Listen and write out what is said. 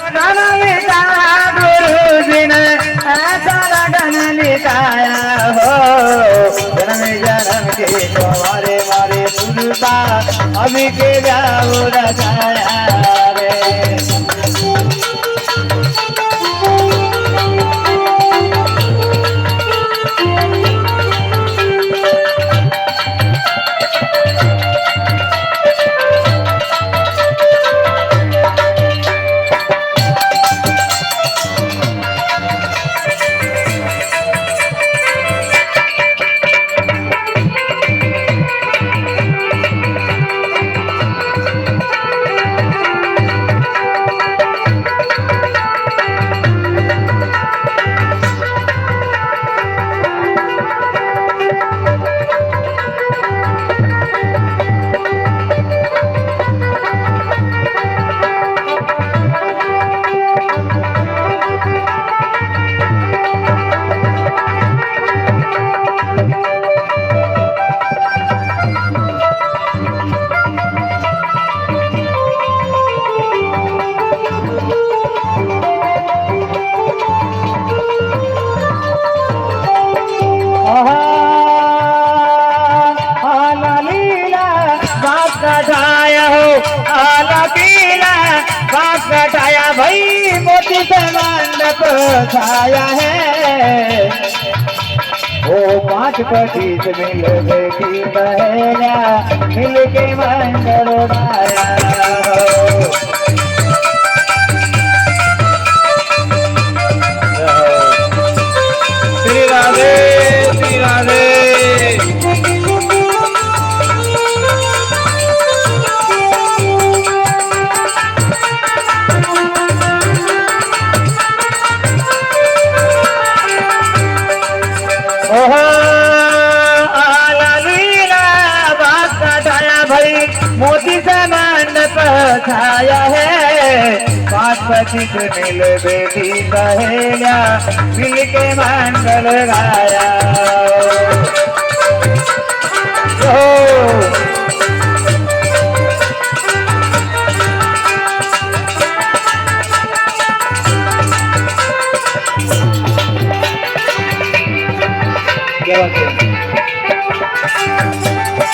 धन लिखाया गुरुजी ने ऐसा लगन लिखाया हो। जन्म जन्म के तुम्हारे मारे सुनता अभी के जाओ रचाया रे। कटाया भाई मोती से मंडप छाया है। ओ 5 पच्चीस मिल बेटी बहरा मिल के मंडल गाया। श्री राधे श्री राधे। मोती से मंडप छाया है। 5 पच्चीस मिल बेटी बहेलिया मिल के मंगल गाया।